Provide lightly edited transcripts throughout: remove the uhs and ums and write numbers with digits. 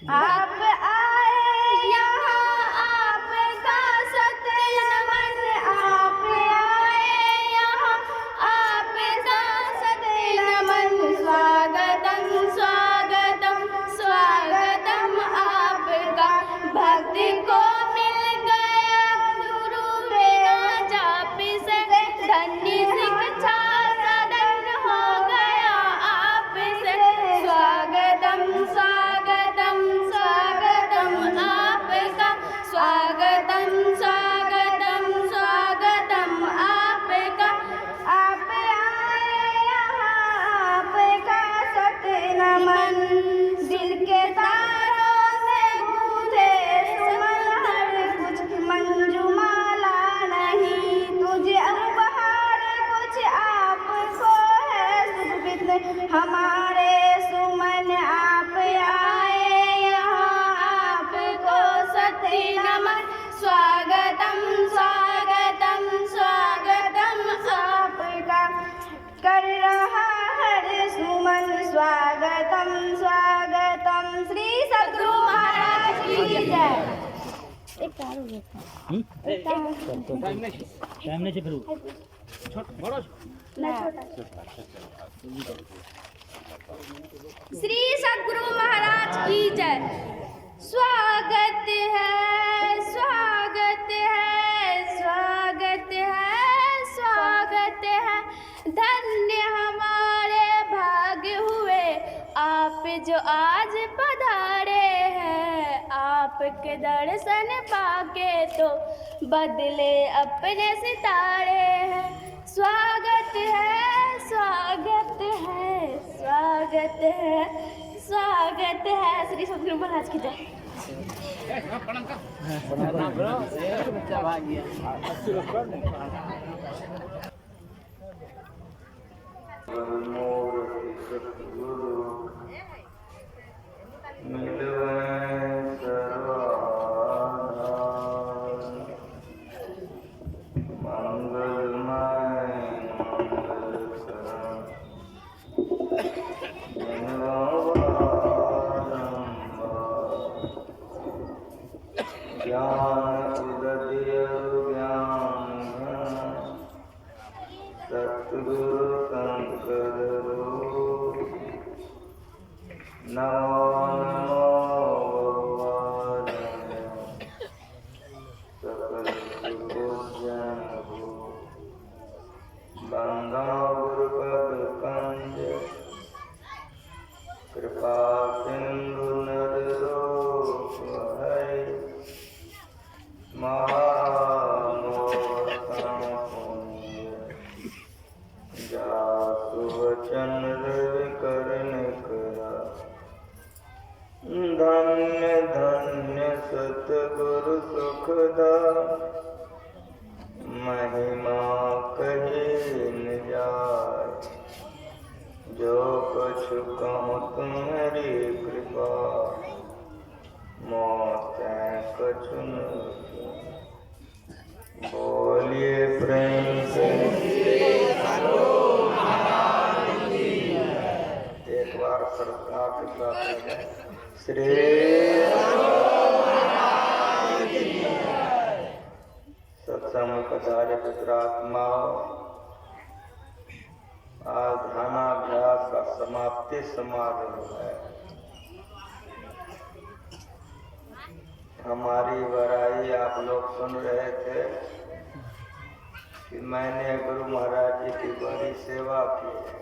आप आए यहाँ आपका सत्य नमन, आप आए यहाँ आपका सत्य नमन। स्वागतम स्वागतम स्वागतम आपका, भक्ति को मिल गया गुरु बिना जाप से, धन्य शिक्षा सदन हो गया आपसे। स्वागतम स्वागतम स्वागतम आपका, स्वागतम स्वागतम स्वागतम आपका। आप आए यहाँ आपका सत्य नमन, दिल के तारों से गूंजे सुमन हर कुछ, मंजुमाला नहीं तुझे उपहार कुछ, आपको है सुविदित हमारे सुमन। आप आए यहाँ आपको सत्य नमन। स्वागतम स्वागतम स्वागतम आपका, कर रहा हर सुमन। स्वागतम स्वागतम, श्री सद्गुरु महाराज की जय। एक तार हो गया टाइम नहीं फिर बड़ा श्री सद्गुरु महाराज की जय। स्वागत है स्वागत है स्वागत है स्वागत है, धन्य हमारे भाग्य हुए आप जो आज पधारे हैं। आपके दर्शन पाके तो बदले अपने सितारे हैं। स्वागत है स्वागत है स्वागत है स्वागत है, श्री सद्गुरु महाराज की जय। सतगुरु शंकर नमो नमो सकल सुखोजन बंदा गुरुपद कंज, कृपा सिंधु नर रूप है, वचन करने करा। धन्य धन्य सतगुरु सुखदा, महिमा कही न जाए। जो कुछ कहूँ तुम्हारी कृपा, मोतें कछु न बोलिए प्रेम से। एक बार सरकार के साथ श्री सत्संग पधारे पुत्रात्मा, आज ध्यानाभ्यास का समाप्ति समारोह है। हमारी बड़ाई आप लोग सुन रहे थे कि मैंने गुरु महाराज जी की बड़ी सेवा की है।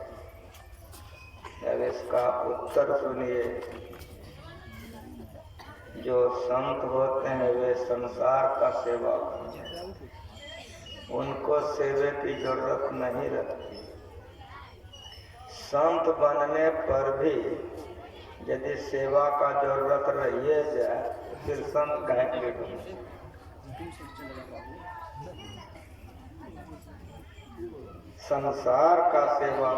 अब इसका उत्तर सुनिए। जो संत होते हैं वे संसार का सेवा करते हैं, उनको सेवे की जरूरत नहीं रहती। संत बनने पर भी यदि सेवा का जरूरत रही जाए तो फिर संत कहेंगे। संसार का सेवा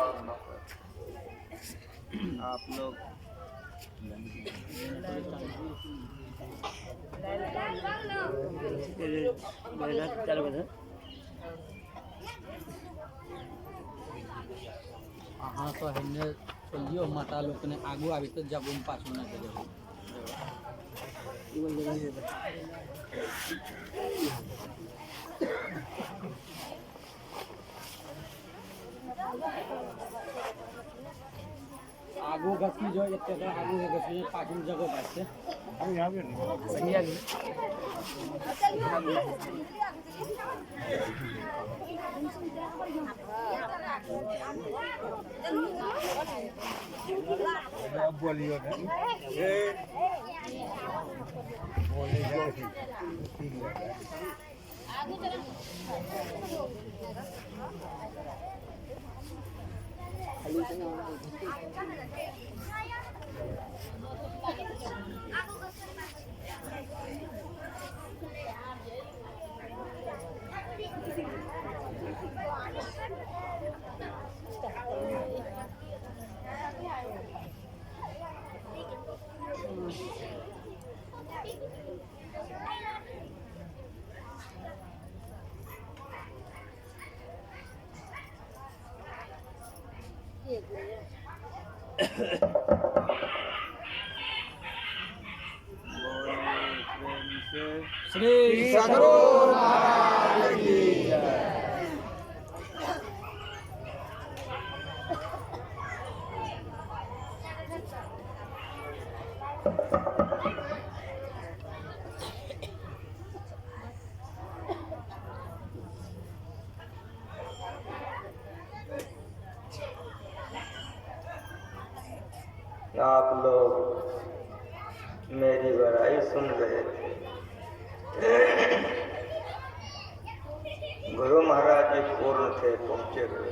आप लोग हाँ तो हमने चलियो माता लोग ने आगू आगे तो जब पास होना चाहिए। आगू गसी जो जब तक आगू है गसी पाछू जगह बात है अब यहां पे सही है अब बोलियो ना बोले जाओ ठीक है आगे चलो श्री सद्गुरु महाराज की जय। आप लोग मेरी बड़ाई सुन रहे थे। गुरु महाराज जी पूर्ण थे, पहुंचे हुए।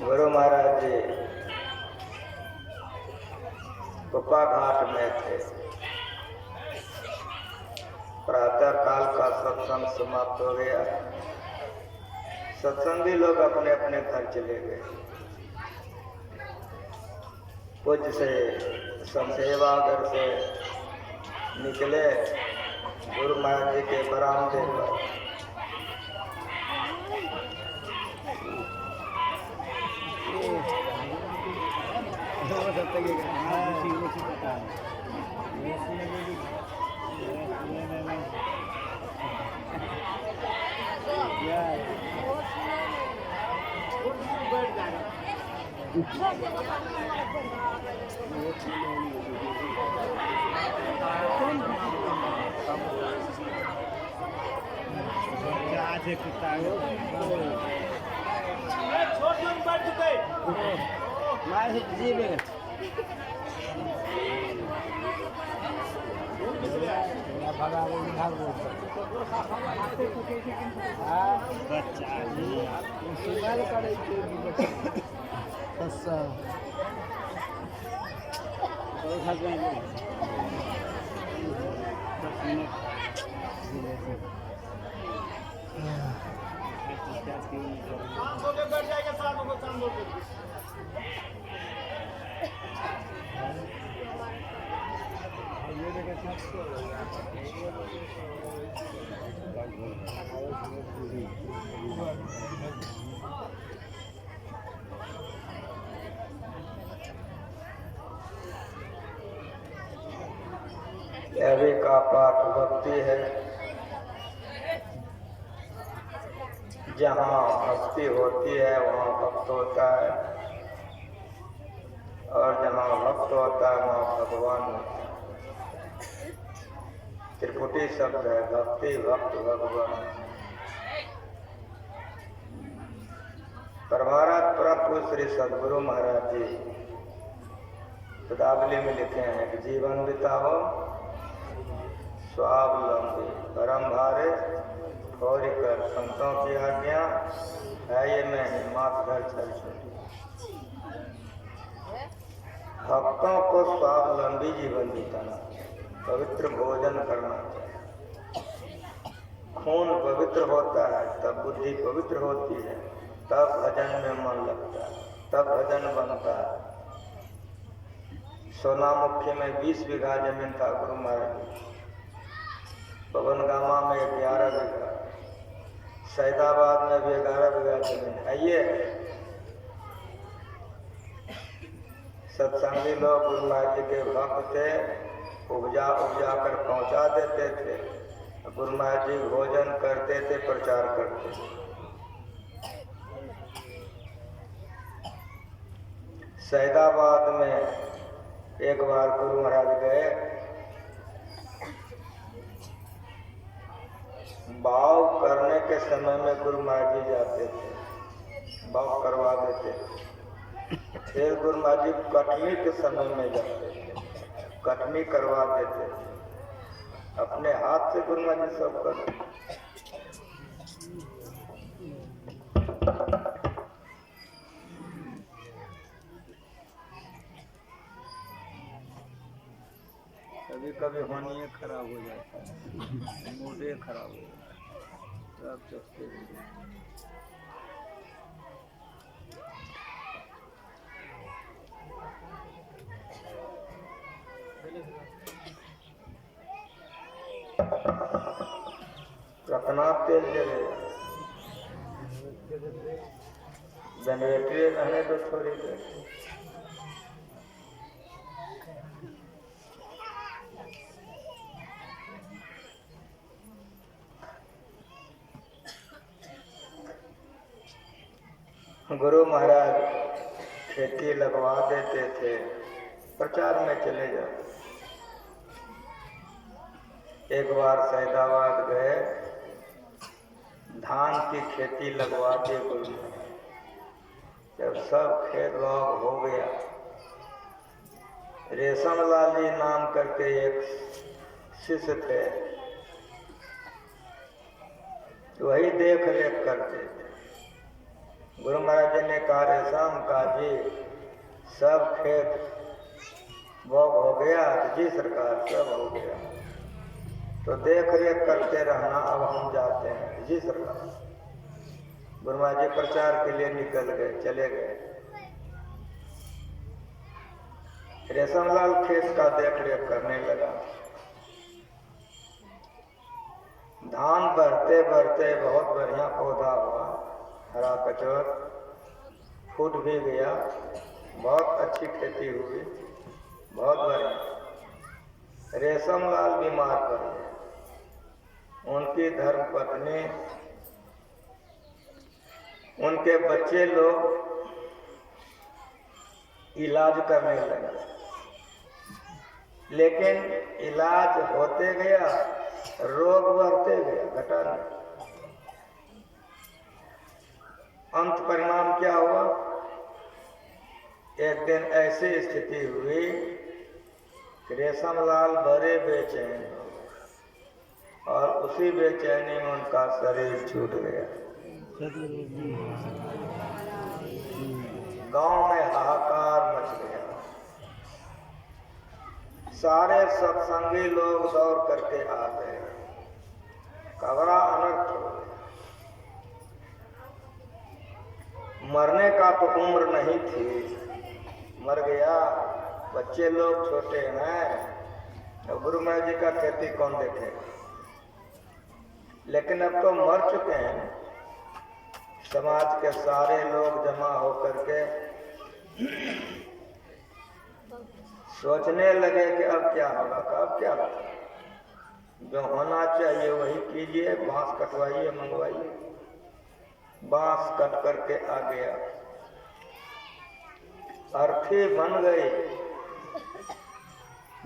गुरु महाराज जी कुपा घाट में थे। प्रातः काल का सत्संग समाप्त हो गया। सत्संगी लोग अपने अपने घर चले गए। पूज्य से सेवागर से निकले गुरु महाराज जी के बरामदे पर। अभी का पाठ भक्ति है। जहाँ भक्ति होती है वहाँ भक्त होता है, और जहाँ भक्त होता है वहाँ भगवान होता है। त्रिपुटी शब्द है, भक्ति भक्त भगवान। परमारात प्रभु श्री सद्गुरु महाराज जी पदावली में लिखे हैं कि जीवन बिताओ स्वावलंबी, परम भारे गौरी कर, संतों की आज्ञा है ये मैं मात घर चल चुकी। भक्तों को स्वावलंबी जीवन बिताना, पवित्र भोजन करना चाहिए। खून पवित्र होता है तब बुद्धि पवित्र होती है, तब भजन में मन लगता है, तब भजन बनता है। सोनामुखी में 20 बीघा जमीन था गुरु महाराज। पवन गामा में 11 बीघा, सैदाबाद में भी 11 बीघा जमीन है। ये सत्संगी लोग गुरु महाराज जी के भक्त थे, उपजा कर पहुंचा देते थे। गुरु महाराज जी भोजन करते थे, प्रचार करते थे। सैदाबाद में एक बार गुरु महाराज गए, भाव करने के समय में गुरु महाराज जी जाते थे, भाव करवा देते थे। फिर गुरु महाराज जी कटनी के समय में जाते थे, कटनी करवा देते थे। अपने हाथ से गुरु महाराज जी सब करते। कभी कभी होनी खराब हो जाता है, मूडे खराब हो जाता है, सब चलते हैं। कितना तेल जलेगा, जनरेटर रहने तो थोड़ी देर। गुरु महाराज खेती लगवा देते थे, प्रचार में चले जाते। एक बार सैदाबाद गए, धान की खेती लगवा दी गुरु महाराज। जब सब खेत बाग हो गया, रेशमलाल जी नाम करके एक शिष्य थे, वही देख रेख करते थे। गुरु महाराज जी ने कहा, रेशम का जी सब खेत बाग हो गया? जी सरकार सब हो गया, तो देख रेख करते रहना, अब हम जाते हैं। जी सरकार। गुरु महाराज जी प्रचार के लिए निकल गए, चले गए। रेशमलाल खेत का देख रेख करने लगा। धान बढ़ते बढ़ते बहुत बढ़िया पौधा हुआ, हरा कचौर फूट भी गया, बहुत अच्छी खेती हुई, बहुत बढ़िया। रेशमलाल बीमार पड़ गए। उनकी धर्मपत्नी, उनके बच्चे लोग इलाज करने लगे, लेकिन इलाज होते गया, रोग बढ़ते गया, घटा नहीं। अंत परिणाम क्या हुआ? एक दिन ऐसी स्थिति हुई कि रेशमलाल बड़े बेचैन हो गए और उसी बेचैनी में उनका शरीर छूट गया। गांव में हाहाकार मच गया। सारे सत्संगी लोग दौड़ करके आ गए, कबरा अनर्थ हो गया। मरने का तो उम्र नहीं थी, मर गया। बच्चे लोग छोटे हैं, तो गुरु महाराज जी का खेती कौन देखेगा? लेकिन अब तो मर चुके हैं। समाज के सारे लोग जमा होकर के सोचने लगे कि अब क्या होगा, अब क्या होगा। जो होना चाहिए वही कीजिए, बांस कटवाइए, मंगवाइए। बांस कट करके आ गया, अर्थी बन गई।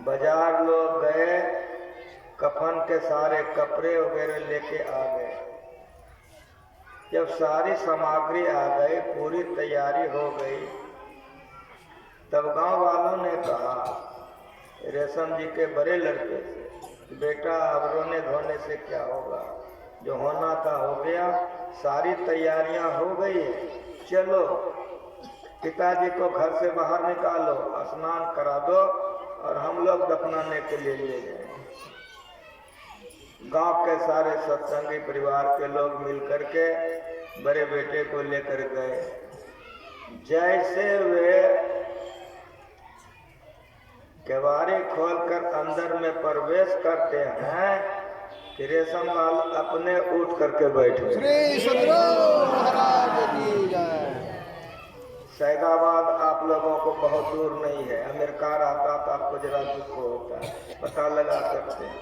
बाजार लोग गए, कफन के सारे कपड़े वगैरह लेके आ गए। जब सारी सामग्री आ गई, पूरी तैयारी हो गई, तब गांव वालों ने कहा रेशम जी के बड़े लड़के से, बेटा अब रोने धोने से क्या होगा, जो होना था हो गया, सारी तैयारियां हो गई, चलो पिताजी को घर से बाहर निकालो, स्नान करा दो और हम लोग दफनाने के लिए ले जाए। गांव के सारे सत्संगी परिवार के लोग मिलकर के बड़े बेटे को लेकर गए। जैसे वे केवाड़ी खोलकर अंदर में प्रवेश करते हैं कि रेशमलाल अपने उठ करके बैठ गए। श्री सद्गुरु महाराज की जय। सैदाबाद आप लोगों को बहुत दूर नहीं है, अमेरिका रहता तो आपको जरा दुख होता है, पता लगा सकते हैं।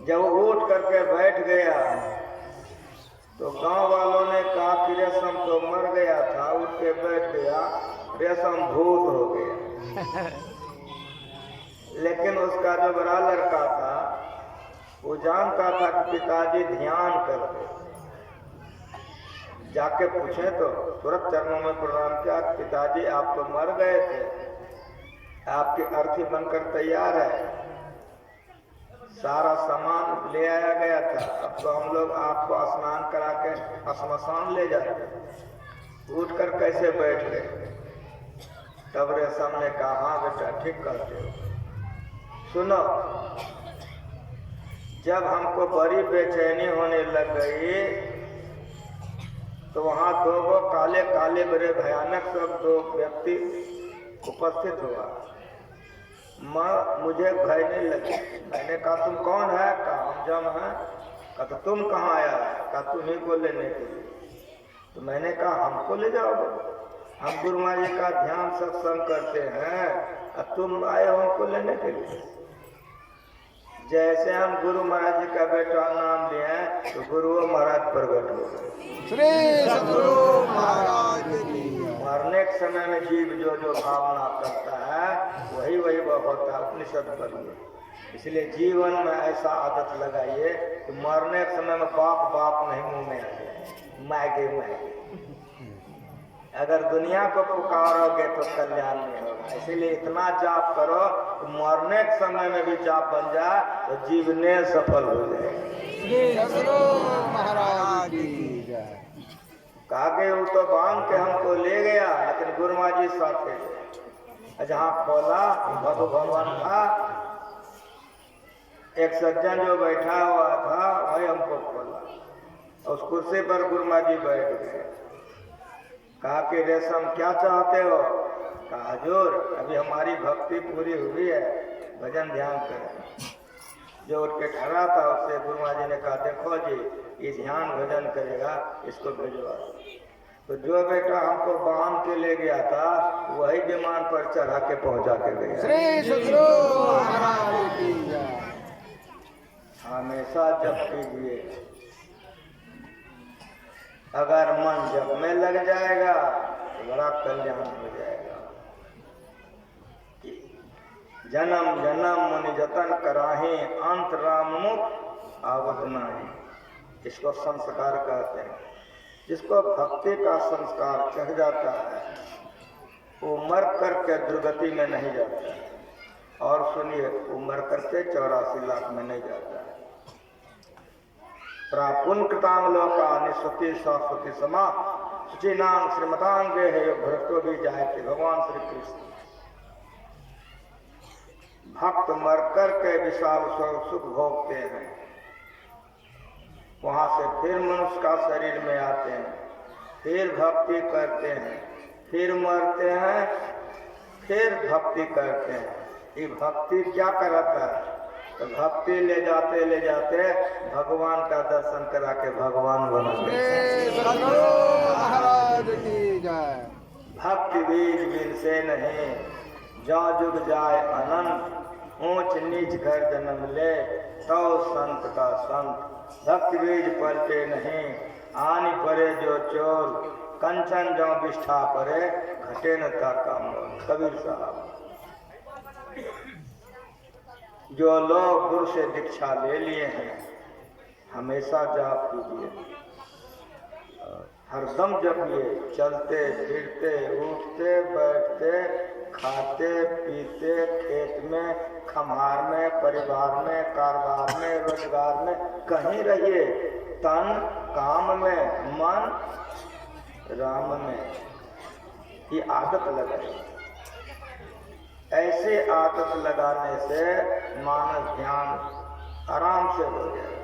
जब उठ करके बैठ गया तो गांव वालों ने कहा कि रेशम तो मर गया था, उठ के बैठ गया, रेशम भूत हो गया। लेकिन उसका जो बड़ा लड़का था वो जानता था कि पिताजी ध्यान करते। जाके पूछे तो तुरंत चरणों में प्रणाम किया, पिताजी आप तो मर गए थे, आपकी अर्थी बनकर तैयार है, सारा सामान ले आया गया था, अब तो हम लोग आपको स्नान करा के श्मशान ले जाते। उठकर कैसे बैठ गए? तब रेशम ने कहा हाँ बेटा ठीक कहते हो। सुनो, जब हमको बड़ी बेचैनी होने लग गई तो वहां दो काले काले बड़े भयानक सब दो व्यक्ति उपस्थित हुआ। मुझे भय नहीं लगी। मैंने कहा तुम कौन है? कहा हम जम है। कहा तो तुम कहाँ आया? कहा तुम्ही को लेने के लिए। तो मैंने कहा हमको ले जाओगे? हम गुरु महाराज जी का ध्यान सत्संग करते हैं, अब तुम आए हो हमको लेने के लिए। जैसे हम गुरु महाराज जी का बेटा नाम लिए तो गुरु महाराज प्रकट हो गए। श्री सद्गुरु महाराज की। मरने के समय में जीव जो जो भावना करता है वही वही वह होता है, उपनिषद पढ़िए। इसलिए जीवन में ऐसा आदत लगाइए कि मरने के समय में बाप बाप नहीं मुंह में आ जाए, मैगे मैगे। अगर दुनिया को पुकारोगे तो कल्याण नहीं होगा। इसीलिए इतना जाप करो तो मरने के समय में भी जाप बन जाए तो जीवने सफल हो जाए। श्री सद्गुरु महाराज की जय। कहा कि वो तो बांध के हमको ले गया, लेकिन गुरु महाराज जी साथ थे। जहाँ खोला भगवान था, एक सज्जन जो बैठा हुआ था वही हमको खोला। उस कुर्सी पर गुरु महाराज जी बैठ गए। कहा कि रेशम क्या चाहते हो? कहा हजूर अभी हमारी भक्ति पूरी हुई है, भजन ध्यान करें। जो उठ के खड़ा था उससे गुरु महाराज जी ने कहा देखो जी ये ध्यान भजन करेगा, इसको भिजवा। तो जो बेटा हमको बांध के ले गया था वही विमान पर चढ़ा के पहुंचा के गया। श्री सद्गुरु महाराज की जय। हमेशा जप कीजिए। अगर मन जप में लग जाएगा तो बड़ा कल्याण हो जाएगा। जन्म जन्म मुनि जतन कराहे, अंत राम मुख आवत नाही। इसको संस्कार कहते हैं। जिसको भक्ति का संस्कार चढ़ जाता है वो मर करके दुर्गति में नहीं जाता है। और सुनिए, वो मर करके 84 लाख में नहीं जाता है। प्रापुन कृतांग लोका निस्वती शाश्वती समा सुचिनाम श्रीमतांग है भ्रष्टो भी जाए थे। भगवान श्री कृष्ण भक्त मर कर के विशाल सुख भोगते हैं, वहां से फिर मनुष्य का शरीर में आते हैं, फिर भक्ति करते हैं, फिर मरते हैं, फिर भक्ति करते हैं। ये भक्ति क्या कराता है? तो भक्ति ले जाते भगवान का दर्शन करा के भगवान बना श्री सद्गुरु महाराज की जय। भक्ति बीज बिन से नहीं, जो जुग जाए अनंत, ऊंच नीच घर जन्म ले तो संत का संत। भक्ति बीज पलटे नहीं, आनी परे जो चोर, कंचन जो विष्ठा परे, घटे न था काम। कबीर साहब। जो लोग गुरु से दीक्षा ले लिए हैं हमेशा जाप कीजिए, हरदम जपिए। चलते फिरते उठते बैठते खाते पीते, खेत में खम्हार में, परिवार में, कारोबार में, रोजगार में, कहीं रहिए। तन काम में, मन राम में। ये आदत लगाइए। ऐसे आदत लगाने से मानस ध्यान आराम से हो जाए।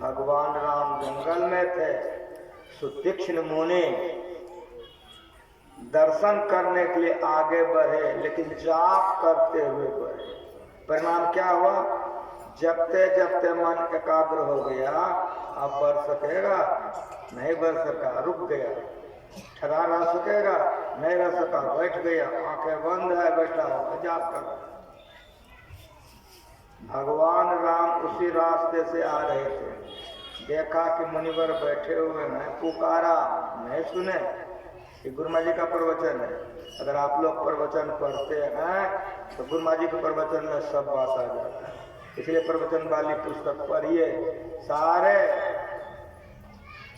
भगवान राम जंगल में थे, सुतीक्ष्ण मुनि दर्शन करने के लिए आगे बढ़े, लेकिन जाप करते हुए बढ़े। परिणाम क्या हुआ? जपते जपते मन एकाग्र हो गया। अब बढ़ सकेगा? नहीं बढ़ सका, रुक गया। ठहरा रह सकेगा, नहीं रह सका, बैठ गया, आंखें बंद है, बैठा हो जाप कर। भगवान राम उसी रास्ते से आ रहे थे, देखा कि मुनिवर बैठे हुए हैं, पुकारा, नहीं सुने। ये गुरु महाराज जी का प्रवचन है। अगर आप लोग प्रवचन पढ़ते हैं तो गुरु महाराज जी के प्रवचन में सब बात आ जाता है। इसलिए प्रवचन वाली पुस्तक पढ़िए, सारे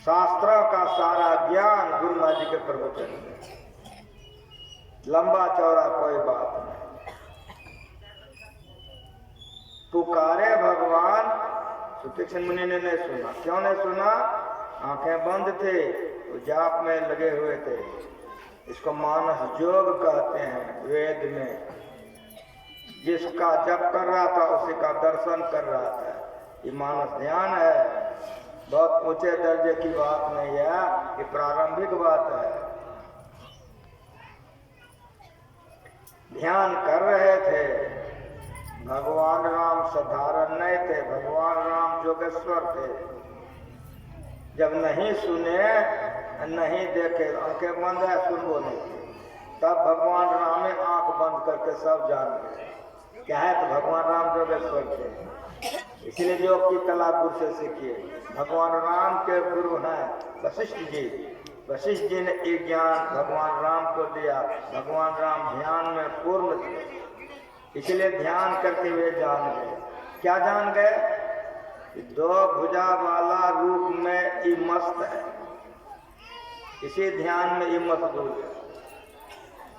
शास्त्रों का सारा ज्ञान गुरु महाराज जी के प्रवचन में, लंबा चौड़ा कोई बात नहीं। पुकारे भगवान, सुतीक्षण मुनि ने नहीं सुना। क्यों नहीं सुना? आंखें बंद थे, वो जाप में लगे हुए थे। इसको मानस योग कहते हैं वेद में। जिसका जप कर रहा था उसी का दर्शन कर रहा था, ये मानस ध्यान है। बहुत ऊंचे दर्जे की बात नहीं है, ये प्रारंभिक बात है। ध्यान कर रहे थे। भगवान राम साधारण नहीं थे, भगवान राम जोगेश्वर थे। जब नहीं सुने, नहीं देखे, आंखें बंद है, सुनबो नहीं थे, तब भगवान राम ने आंख बंद करके सब जान गए क्या है। तो भगवान राम जोगेश्वर थे। इसलिए योग की कला गुरु से सीखिए। भगवान राम के गुरु हैं वशिष्ठ जी। वशिष्ठ जी ने ये ज्ञान भगवान राम को दिया। भगवान राम ध्यान में पूर्ण थे, इसलिए ध्यान करते हुए जान गए। क्या जान गए? दो भुजा वाला रूप में ये मस्त है, इसी ध्यान में ये मशगूल है।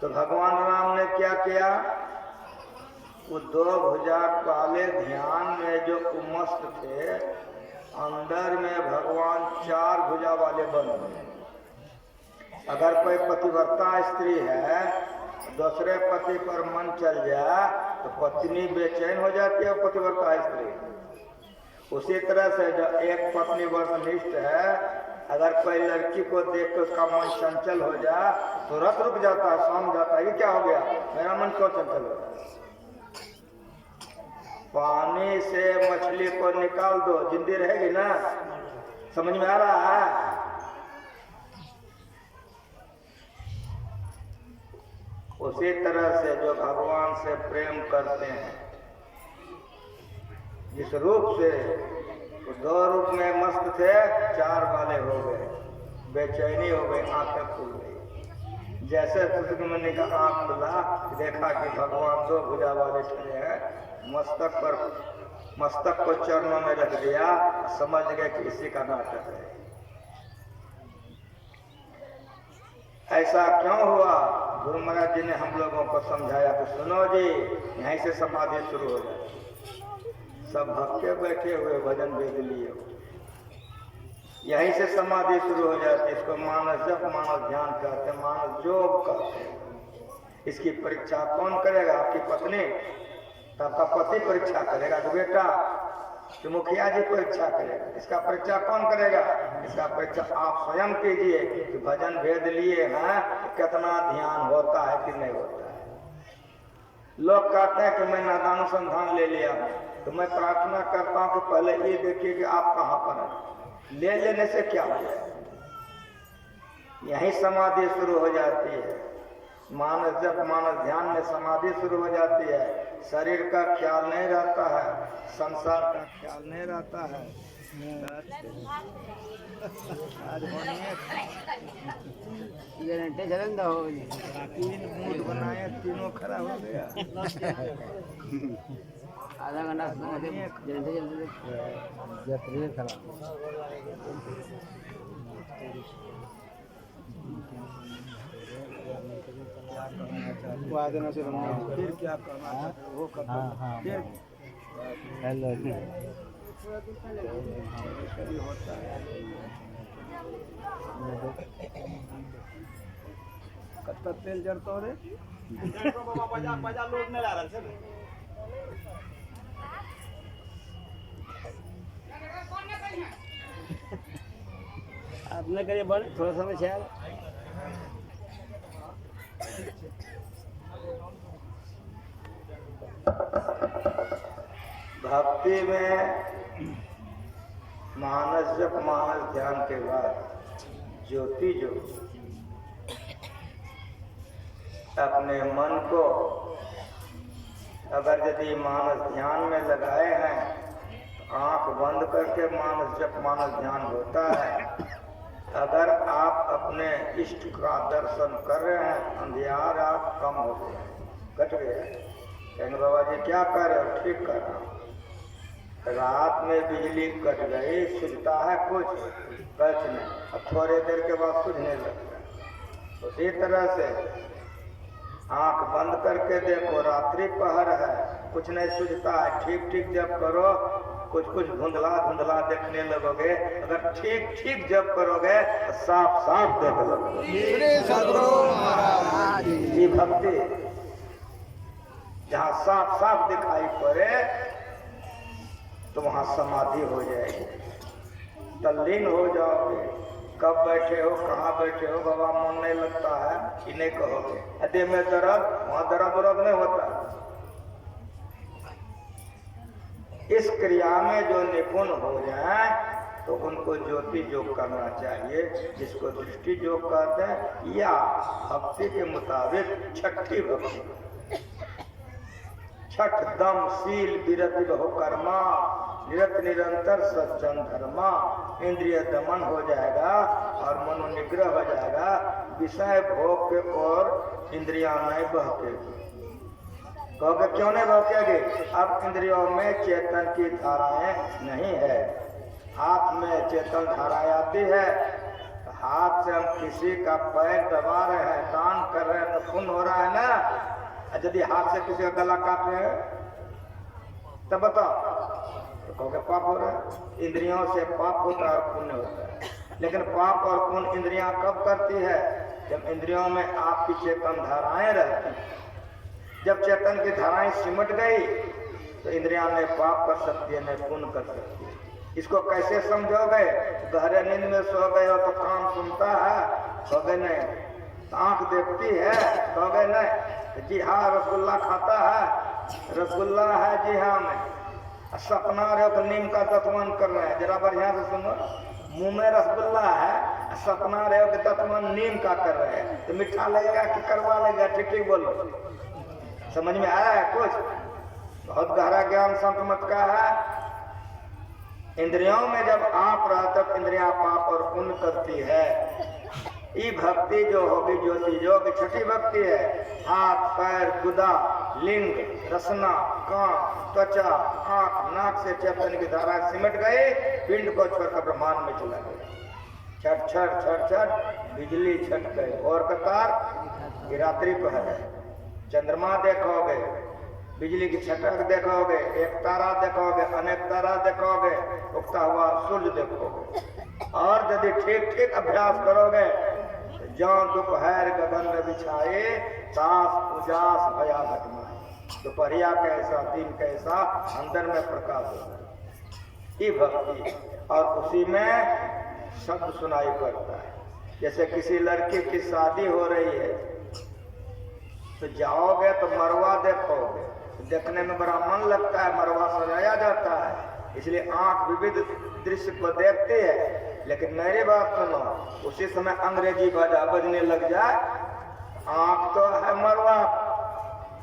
तो भगवान राम ने क्या किया? वो दो भुजा वाले ध्यान में जो मस्त थे, अंदर में भगवान चार भुजा वाले बन गए। अगर कोई पतिव्रता स्त्री है, दूसरे पति पर मन चल जाए तो पत्नी बेचैन हो जाती है, पतिव्रता स्त्री। उसी तरह से जो एक पत्नी व्रतनिष्ठ है, अगर कोई लड़की को देख के उसका मन चंचल हो जाए, तुरंत रुक जाता है, शाम जाता है, ये क्या हो गया, मेरा मन क्यों चंचल हो गया? पानी से मछली को निकाल दो, जिंदी रहेगी ना? समझ में आ रहा है? उसी तरह से जो भगवान से प्रेम करते हैं, जिस रूप से वो दो रूप में मस्त थे, चार वाले हो गए, बेचैनी हो गई, आंखें खुल गई। जैसे सुतक मुनि का आंख खुला, देखा कि भगवान दो भुजा वाले खड़े हैं, मस्तक को चरणों में रख दिया, समझ गए कि इसी का नाटक है। ऐसा क्यों हुआ? गुरु महाराज जी ने हम लोगों को समझाया कि सुनो जी, यहीं से समाधि शुरू हो जाए। सब भक्के बैठे हुए भजन वेद लिए, यहीं से समाधि शुरू हो जाती है। इसको मानस जप, मानस ध्यान कहते हैं, मानस योग कहते हैं। इसकी परीक्षा कौन करेगा? आपकी पत्नी, तो आपका पति परीक्षा करेगा, तो बेटा तो मुखिया जी परीक्षा करेगा। इसका परीक्षा कौन करेगा? इसका परीक्षा आप स्वयं कीजिए कि भजन भेद लिए हैं, कितना ध्यान होता है कि नहीं होता है। लोग कहते हैं कि मैं नादानुसंधान ले लिया, तो मैं प्रार्थना करता हूं कि पहले ये देखिए कि आप कहां पर हैं। ले लेने से क्या हो जाए? यही समाधि शुरू हो जाती है। मानस जप, मानस ध्यान में समाधि शुरू हो जाती है। शरीर का ख्याल नहीं रहता है, संसार का ख्याल नहीं रहता है। तीन मूड बनाए, तीनों खड़ा हो गया। आधा घंटा जल्दी जल्दी खड़ा। फिर क्या करना चाहते हो वो करना। फिर हेलो होता है कत्ता तेल जरता रे लोग नहीं ला रहा है। आपने करिए बड़ थोड़ा समय ख्याल। भक्ति में मानस जप, मानस ध्यान के बाद ज्योति जो अपने मन को अगर यदि मानस ध्यान में लगाए हैं, आंख बंद करके मानस जब मानस ध्यान होता है, अगर आप अपने इष्ट का दर्शन कर रहे हैं, अंधियार आप कम हो गए, कट गया। कहेंगे बाबा जी क्या कर रहे हो? ठीक कर रहा हूँ। रात में बिजली कट गई, सुझता है कुछ नहीं, अब थोड़ी देर के बाद सुझने लगता है। तो इसी तरह से आंख बंद करके देखो, रात्रि पहर है, कुछ नहीं सुझता है, ठीक ठीक जब करो, कुछ कुछ धुंधला धुंधला देखने लगोगे। अगर ठीक ठीक जब करोगे तो साफ साफ देख लगोगे। श्री सद्गुरु महाराज की ये भक्ति जहाँ साफ साफ दिखाई पड़े तो वहाँ समाधि हो जाएगी, तल्लीन हो जाओगे। कब बैठे हो, कहाँ बैठे हो, बाबा मन नहीं लगता है, ये नहीं कहोगे। देह में दर्द, वहाँ दर्द नहीं होता। इस क्रिया में जो निपुण हो जाए तो उनको ज्योति योग करना चाहिए, जिसको दृष्टि योग कहते हैं, या भक्ति के मुताबिक छठी भक्ति। छठ दम शील विरति बहु कर्मा, निरत निरंतर सज्जन धर्मा। इंद्रिय दमन हो जाएगा और मनोनिग्रह हो जाएगा, विषय भोग के और इंद्रियां नहीं बहकेगी। कहोगे क्यों नहीं बहकेगी? अब इंद्रियों में चेतन की धाराएं नहीं है। हाथ में चेतन धाराएं आती है, हाथ से हम किसी का पैर दबा रहे हैं, दान कर रहे हैं तो पुण्य हो रहा है ना। यदि हाथ से किसी का गला काट रहे हैं तब बताओ, तो कहोगे पाप हो रहा है। इंद्रियों से पाप होता है और पुण्य होता है। लेकिन पाप और पुण्य इंद्रियां कब करती है? जब इंद्रियों में आपकी चेतन धाराएं रहती हैं। जब चेतन की धाराएं सिमट गई तो इंद्रियां ने पाप कर सकती है, नहीं पुण्य कर सकती है। इसको कैसे समझोगे? गहरे नींद में सो गए हो तो कान सुनता है, कहोगे नहीं। आंख देखती है, कहोगे नहीं। जी हाँ, रसगुल्ला खाता है, रसगुल्ला है जी हाँ में। सपना रहे तो नीम का तत्वन कर रहे हैं, जरा बढ़िया से सुनो। मुंह में रसगुल्ला है, सपना रहे हो कि तत्वन नीम का कर रहे हैं, तो मीठा लगेगा कि कड़वा लगेगा? ठीक ठीक बोलो, समझ में आया है कुछ? बहुत गहरा ज्ञान संत मत का है। इंद्रियों में जब आप रहते तो इंद्रियां पाप और पुण्य करती है। ये भक्ति जो होगी ज्योति योग छठी भक्ति है। हाथ पैर गुदा लिंग रसना कान त्वचा आंख नाक से चेतन की धारा सिमट गए, पिंड को छोड़कर ब्रह्मांड में चला गया। छठ छठ छठ छठ बिजली छट गए। और कतार ये रात्रि पहर है, चंद्रमा देखोगे, बिजली की छटक देखोगे, एक तारा देखोगे, अनेक तारा देखोगे, उगता हुआ सूर्य देखोगे। और यदि ठीक ठीक अभ्यास करोगे, जो दोपहर गगन में बिछाए सास उजास भया घटनाए। दोपहरिया कैसा दिन कैसा, अंदर में प्रकाश होता है। भक्ति और उसी में शब्द सुनाई पड़ता है। जैसे किसी लड़की की शादी हो रही है तो जाओगे तो मरवा देखोगे, देखने में बड़ा मन लगता है, मरवा सजाया जाता है, इसलिए आंख विविध दृश्य को देखती है। लेकिन मेरी बात सुनो, उसी समय अंग्रेजी बाजा बजने लग जाए, आंख तो है मरवा,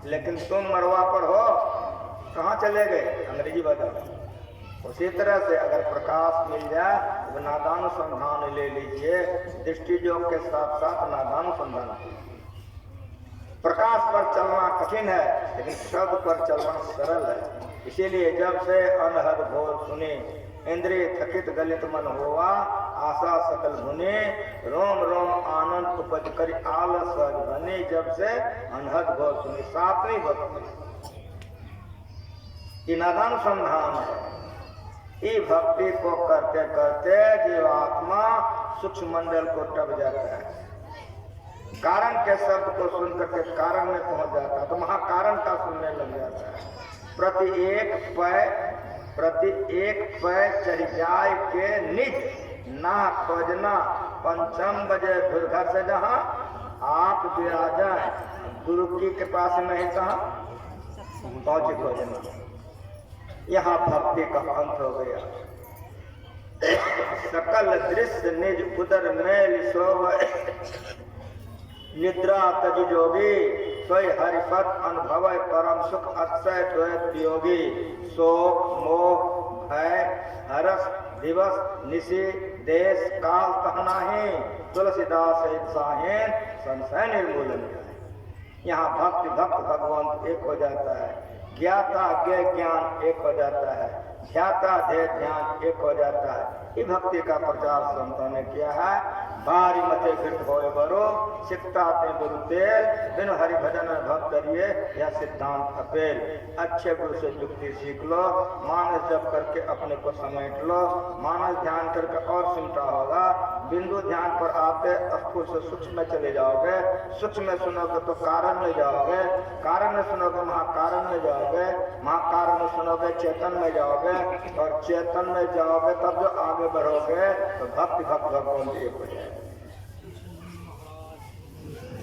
लेकिन तुम मरवा पर हो, कहाँ चले गए? अंग्रेजी बाजा। उसी तरह से अगर प्रकाश मिल जाए तो नादानुसंधान ले लीजिए, दृष्टि योग के साथ साथ नादानुसंधान। प्रकाश पर चलना कठिन है, लेकिन शब्द पर चलना सरल है। इसीलिए जब से अनहद बोल सुने, इंद्रिय थकित गलित मन हुआ, आशा सकल धुने, रोम रोम आनंद उपज करी आलस सहज बने। जब से अनहद बोल सुने, सातवीं भक्ति ये नादानुसंधान है। ये भक्ति को करते करते जीवात्मा सूक्ष्म मंडल को टप जाता है, कारण के शब्द को सुनकर के कारण में पहुंच जाता है, तो महाकारण का सुनने लग जाता है। प्रति एक पै चढ़ जाए के निज ना खोजना, पंचम बजे फिर घर से जहाँ आप विराजा गुरु की कृपा से नहीं कहा पहुंचे खोजना। यहाँ भक्ति का अंत हो गया। सकल दृश्य निज उदर मेल सोव निद्रा तज जोगी सोई हरिपद अनुभव परम सुख अक्षय द्वैत योगी शोक मोह भय हरस दिवस निशि देश काल तहनाही तुलसीदास साहेन संशय निर्मूलन। यहाँ भक्त भगवान एक हो जाता है, ज्ञाता ज्ञ ज्ञान एक हो जाता है, ध्याता ध्येय ध्यान एक हो जाता है। ये भक्ति का प्रचार संतों ने किया है। बारी मते घृत होए बरो सिकता ते गुरु तेल बिन हरि भजन भक्त करिए या सिद्धांत अपेल। अच्छे गुरु से युक्ति सीख लो, मानस जप करके अपने को समेट लो, मानस ध्यान करके और सिमटा होगा। बिंदु ध्यान पर आते स्थूल से सूक्ष्म में चले जाओगे, सूक्ष्म में सुनोगे तो कारण में जाओगे, कारण में सुनोगे महाकारण में जाओगे, महाकारण में सुनोगे चेतन में जाओगे, और चेतन में जाओगे तब जो आगे बढ़ोगे तो भक्ति भगवान एक हो जाएगा।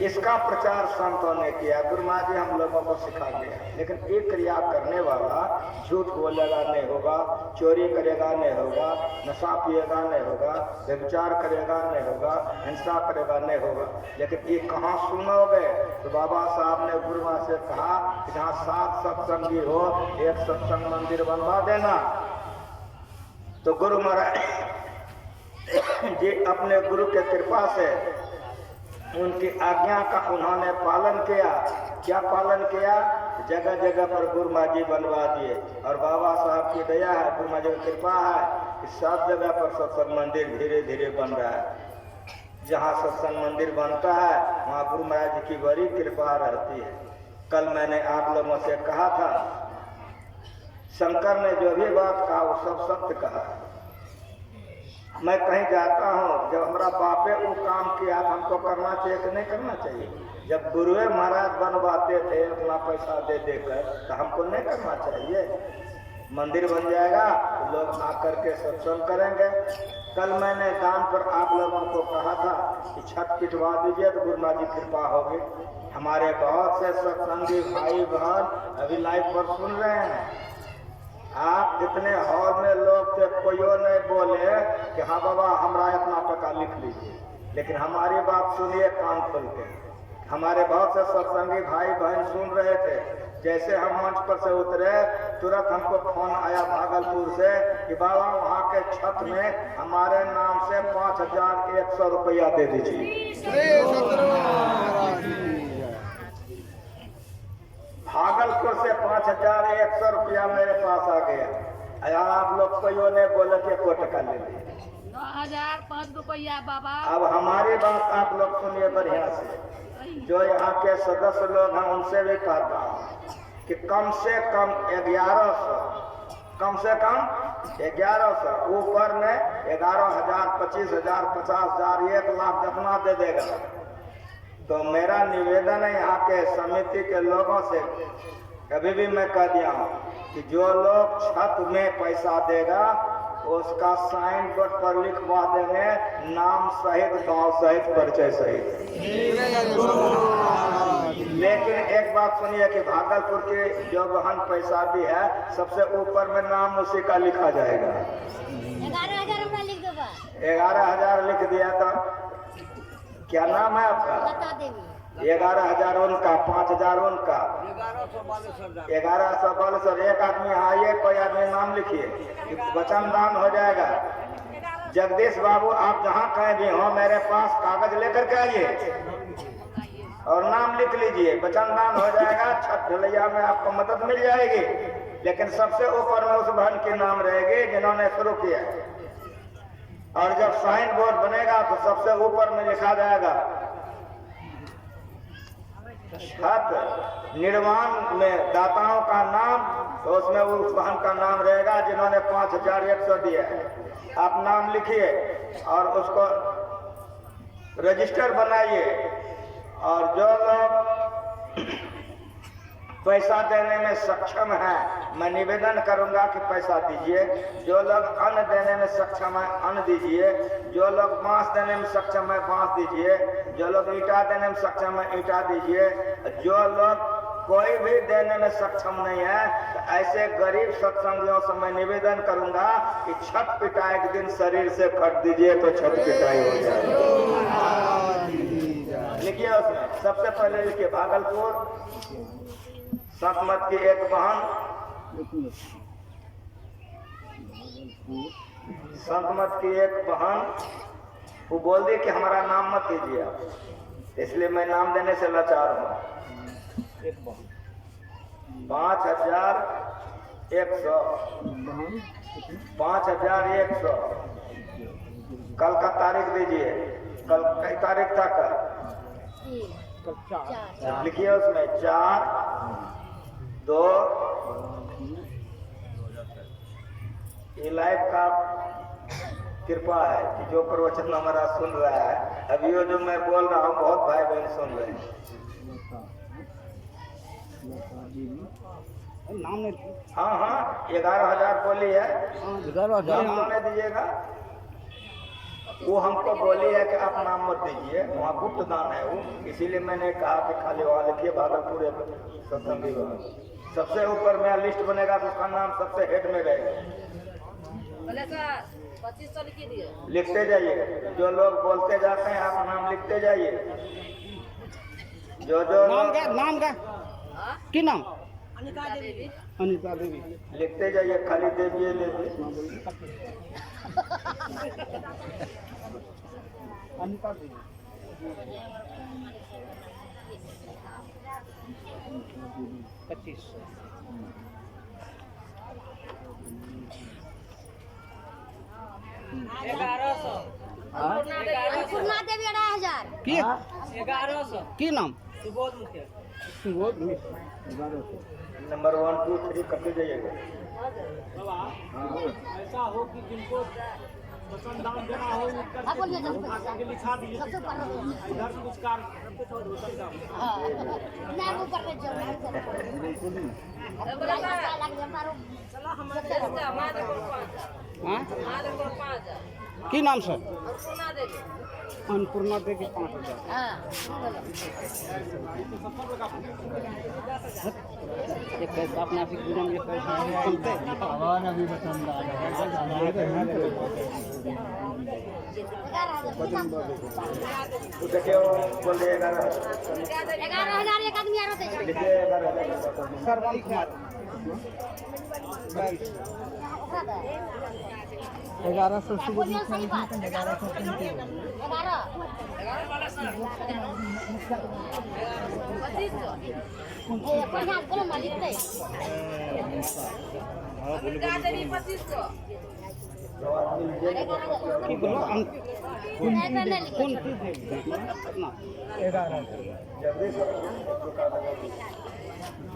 इसका प्रचार संतों ने किया, गुरु महाराज जी हम लोगों को सिखा दिया। लेकिन एक क्रिया करने वाला झूठ बोलेगा नहीं होगा, चोरी करेगा नहीं होगा, नशा पिएगा नहीं होगा, व्यभिचार करेगा नहीं होगा, हिंसा करेगा नहीं होगा। लेकिन ये कहाँ सुनोगे? तो बाबा साहब ने गुरु महाराज से कहा कि जहाँ 7 सत्संगी हो एक सत्संग मंदिर बनवा देना। तो गुरु महाराज जी अपने गुरु के कृपा से उनकी आज्ञा का उन्होंने पालन किया। क्या पालन किया? जगह जगह पर गुरु महाराज जी बनवा दिए। और बाबा साहब की दया है, गुरु महाराज जी की कृपा है कि सब जगह पर सत्संग मंदिर धीरे धीरे बन रहा है। जहाँ सत्संग मंदिर बनता है वहाँ गुरु महाराज जी की बड़ी कृपा रहती है। कल मैंने आप लोगों से कहा था, शंकर ने जो भी बात कहा वो सब सत्य कहा। मैं कहीं जाता हूँ, जब हमारा बापे वो काम किया तो हमको करना चाहिए कि नहीं करना चाहिए? जब गुरुए महाराज बनवाते थे अपना पैसा दे देकर तो हमको नहीं करना चाहिए? मंदिर बन जाएगा तो लोग आकर के सत्संग करेंगे। कल मैंने दान पर आप लोगों को कहा था कि छत पिटवा दीजिए तो गुरु महाराज जी कृपा होगी। हमारे बहुत से सत्संगी भाई बहन अभी लाइव पर सुन रहे हैं। आप इतने हॉल में लोग थे, कोई नहीं बोले कि हाँ बाबा हमारा इतना टका लिख लीजिए, लेकिन हमारी बात सुनिए कान खोल के। हमारे बहुत से सत्संगी भाई बहन सुन रहे थे। जैसे हम मंच पर से उतरे तुरंत हमको फोन आया भागलपुर से कि बाबा वहाँ के छत में हमारे नाम से 5100 रुपया दे दीजिए। भागलपुर से 5100 रुपया मेरे पास आ गया। आप लोग कोई ने बोले कि को टका ले लीजिए, 9005 रुपया बाबा। अब हमारी बात आप लोग सुनिए बढ़िया से। जो यहाँ के सदस्य लोग हैं उनसे भी कहता हूँ कि कम से कम 1100, कम से कम 1100, ऊपर में 11,000, 25,000, 50,000, 1 लाख जितना दे देगा। तो मेरा निवेदन है यहाँ के समिति के लोगों से, कभी भी मैं कह दिया हूँ कि जो लोग छत में पैसा देगा उसका साइन बोर्ड पर लिखवा देंगे, नाम सहित, गांव सहित, परिचय सहित। लेकिन एक बात सुनिए कि भागलपुर के जो बहन पैसा दी है सबसे ऊपर में नाम उसी का लिखा जाएगा। 11,000 लिख दो। 11,000 लिख दिया था। क्या नाम है आपका? 11,000 उनका, 5,000 उनका, 1142। एक आदमी आइए, कोई आदमी नाम लिखिए, वचन दान हो जाएगा। जगदीश बाबू आप जहाँ कहीं भी हो मेरे पास कागज लेकर के आइए और नाम लिख लीजिए, वचन दान हो जाएगा। छत ढलैया में आपको मदद मिल जाएगी। लेकिन सबसे ऊपर में उस बहन के नाम रहेगी जिन्होंने शुरू किया। और जब साइन बोर्ड बनेगा तो सबसे ऊपर में लिखा जाएगा छत निर्माण में दाताओं का नाम, तो उसमें उस बहन का नाम रहेगा जिन्होंने 5100 दिया है। आप नाम लिखिए और उसको रजिस्टर बनाइए। और जो लोग पैसा देने में सक्षम है, मैं निवेदन करूंगा कि पैसा दीजिए। जो लोग अन्न देने में सक्षम है अन्न दीजिए। जो लोग बांस देने में सक्षम है बांस दीजिए। जो लोग ईंटा देने में सक्षम है ईंटा दीजिए। जो लोग कोई भी देने में सक्षम नहीं है, तो ऐसे गरीब सत्संगियों से मैं निवेदन करूंगा कि छठ पिटाई के दिन शरीर से कट दीजिए तो छठ पिटाई हो जाएगी। लिखिए उसमें सबसे पहले लिखिए भागलपुर संतमत की एक बहन, संतमत की एक बहन वो बोल दी कि हमारा नाम मत दीजिए आप, इसलिए मैं नाम देने से लाचार हूँ। 5100 5100 कल का तारीख दीजिए। कल कई तारीख था? कल लिखिए उसमें 4/2। ये लाइव का कृपा है कि जो प्रवचन हमारा सुन रहा है, अभी वो जो मैं बोल रहा हूँ बहुत भाई बहन सुन रहे हैं। हाँ हाँ 11,000 बोली है, 11,000 नाम नहीं दीजिएगा। वो हमको बोली है कि आप नाम मत दीजिए, वहाँ गुप्त दान है वो, इसीलिए मैंने कहा कि खाली वहाँ लिखिए भागलपुर सत्संगी भवन। सबसे ऊपर मेरा लिस्ट बनेगा तो उसका नाम सबसे हेड में रहेगा। 2500 लिख दिए। लिखते जाइए, जो लोग बोलते जाते हैं आप नाम लिखते जाइए। जो जो नाम का की नाम? अनिता देवी। अनिता देवी लिखते जाइए, खाली देवी लेते। अनिता देवी 2500। अन्नपूर्णा देवी 11,000 की 1100 की नाम? सुबोध मुखिया। सुबोध मुखिया 1100। नंबर 1 2 3 करते जाइएगा। ऐसा हो कि जिनको पसंद दान देना हो आगे लिखा दीजिए। इधर कुछ की नाम सर? अन्नपूर्णा देवी 5,000। अपना देखिए बोल रहे 11,000 एक आदमी आरो दे सरवन कुमार 1100 सुबह 2500 की बोलो कौन अपना 1100।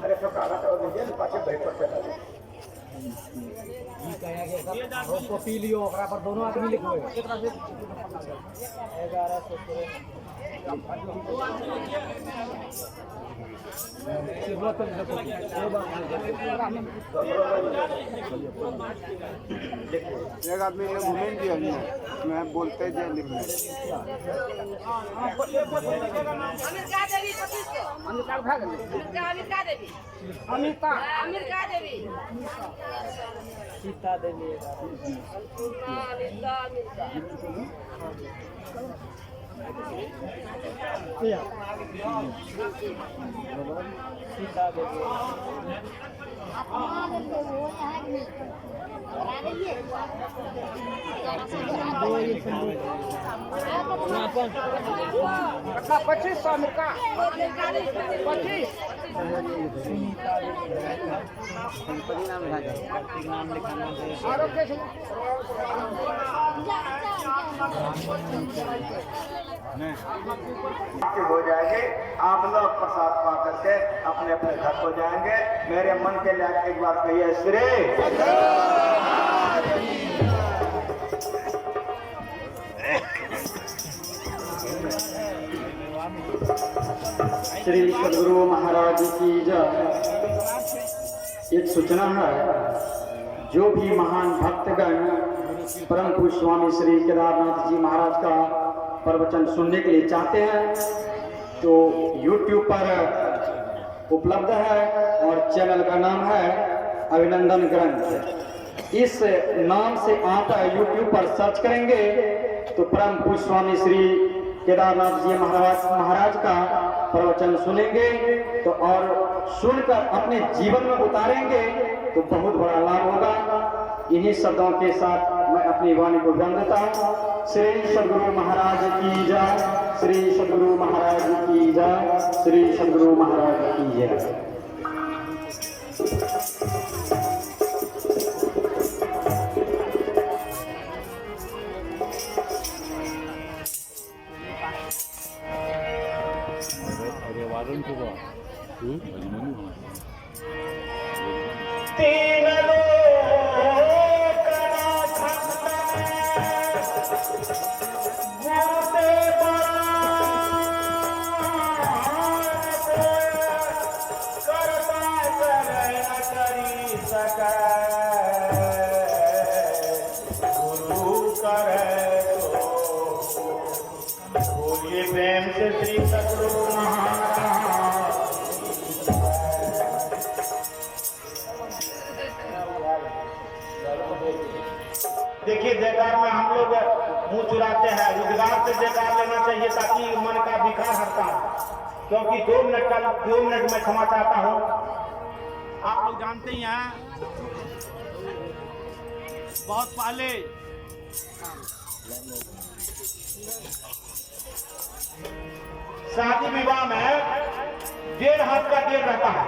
अरे तो कागज और दीजिए ना, पाछे भाई पर चला वो पी लियो ओकरा पर दोनों आदमी लिखो 1100। एक आदमी ने घूमेंगे मैं बोलते जाए लिखने। अमिता अमेरिका देवी। सीता देवी सीता देवी का 2500 अमेरिका 25 नाम लिखाना हो जाएगी। आप लोग प्रसाद पा करके अपने अपने घर को जाएंगे। मेरे मन के लिए एक बार कहिए श्री श्री सद्गुरु महाराज की जय। एक सूचना है, जो भी महान भक्तगण परम पूज्य स्वामी श्री केदारनाथ जी महाराज का प्रवचन सुनने के लिए चाहते हैं तो YouTube पर उपलब्ध है और चैनल का नाम है अभिनंदन ग्रंथ। इस नाम से आप YouTube पर सर्च करेंगे तो परम पूज्य स्वामी श्री केदारनाथ जी महाराज का प्रवचन सुनेंगे तो और सुनकर अपने जीवन में उतारेंगे तो बहुत बड़ा लाभ होगा। इन्हीं शब्दों के साथ मैं अपनी वाणी को बंद देता हूँ। श्री सद्गुरु महाराज की जय, श्री सद्गुरु महाराज की जय, श्री सद्गुरु महाराज की जय। तीन प्रेम से श्री सद्गुरु महाराज। देखिए जयकार में हम लोग मुंह चुराते हैं, रोजगार से जयकार लेना चाहिए ताकि मन का विकार हटता है। क्योंकि 2 मिनट में क्षमा चाहता हूँ। आप लोग जानते ही हैं बहुत पहले शादी विवाह में 1.5 हाथ का डेढ़ रहता है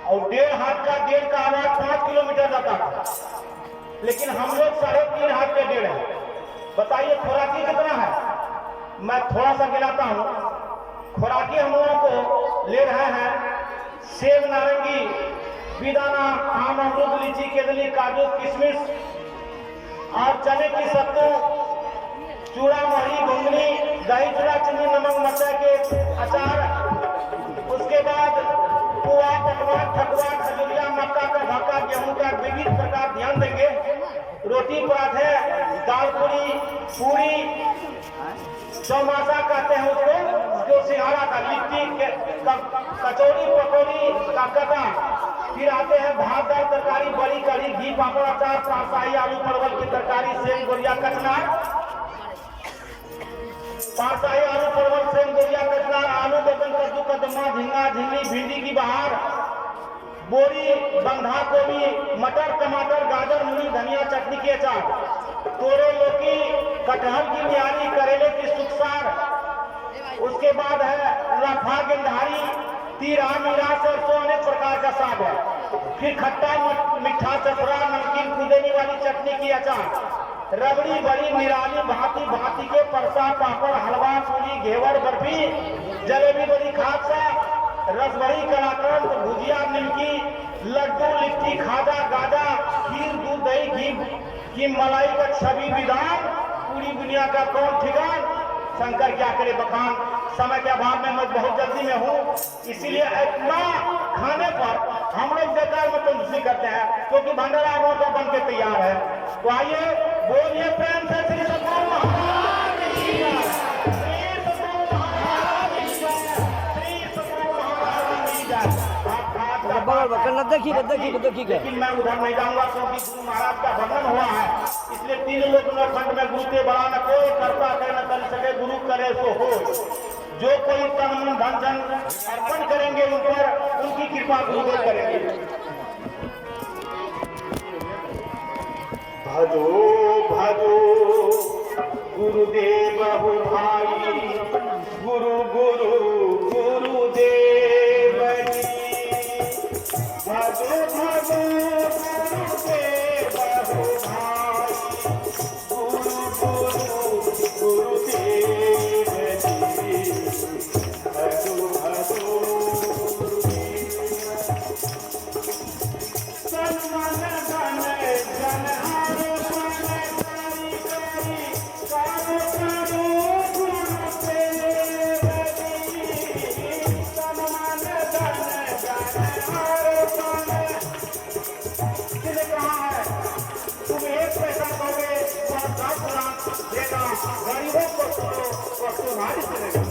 और 1.5 हाथ का डेढ़ का आवाज 5 किलोमीटर रहता था, लेकिन हम लोग 3.5 हाथ के डेढ़ है। बताइए खुराकी कितना है? मैं थोड़ा सा गिनाता हूँ। खुराकी हम लोगों को ले रहे हैं सेब, नारंगी, बेदाना, आम, अमरूद, लीची, केदली, काजू, किशमिश और चने की सत्तू, चूड़ा, मोहरी, घुंगनी, दही, चूड़ा, चीनी, नमक, मिर्चा के अचार, उसके बाद पुआ, पकवान, ठकुआ, खजूरिया, मक्का का भक्का, गेहूं का विविध प्रकार ध्यान देंगे। रोटी, पराठे, दाल, पूरी, चौमासा कहते हैं उसको, जो सिंघाड़ा का, लिट्टी, कचौड़ी, पकौड़ी का कटा, फिर आते हैं भात, दाल, तरकारी, बड़ी, कढ़ी, घी, पापड़, अचार, शाही आलू परवल की तरकारी, सेम, गोरिया, कचना, शाही आलू परवल, सेम, गोरिया, कचना, आलू, बैंगन, कद्दू, कदमा, झींगा, झिंगली, भिंडी की बहार, बोरी, बंधा गोभी, मटर, टमाटर, गाजर, मूली, धनिया, चटनी के अचार, तोरे, लौकी, कटहल की न्यारी, करेले की सुखसार, उसके बाद है लफा, गेंधारी, तीरा, मीरा, सरसों, अनेक प्रकार का साग है। फिर खट्टा, मीठा, चपड़ा, नमकीन, खुदेनी वाली चटनी की अचार, रबड़ी, बड़ी, निराली, भांति भांति के परसा, पापड़, हलवा, पूरी, घेवर, बर्फी, जलेबी, बड़ी, खादसा, रसभरी, कलाकंद, भुजिया, निमकी, लड्डू, लिट्टी, खाजा, गाजा, खीर, दूध, दही, घी की मलाई का छवि विधान, पूरी दुनिया का कौन ठिकान, शंकर क्या करे बखान। समय के अभाव में मैं बहुत जल्दी में हूँ, इसीलिए इतना खाने पर हम लोग जयकार में कंजूसी करते हैं, क्योंकि भंडारा रोटा बन के तैयार है। तो आइए बोलिए प्रेम से श्री सद्गुरु महाराज की जय, श्री सद्गुरु महाराज की जय, श्री सद्गुरु महाराज की जय। लेकिन मैं उधर नहीं जाऊंगा क्योंकि गुरु महाराज का वर्णन हुआ है, इसलिए 3 लोग खंड में गुरु के बड़ा न कोई करता करे न कर सके, गुरु करे सो हो। जो कोई तन मन धन जन अर्पण करेंगे उन पर उनकी कृपा गुरुदेव करेंगे। भजो भजो गुरुदेव हो भाई, गुरु गुरु गुरुदेव जी। भजो भजो गुरुदेव हो भाई, गुरु गुरु गुरुदेव जी। भजो भजो सन्मन धन जन हारो मन करी करी कारो कारो गुरुदेव जी। सन्मन धन जन हारो मन। किसने कहा है तुम 1 पैसा दोगे और 10 लाख देगा, गरीबों को छोड़ो और तुम्हारी चलेगा।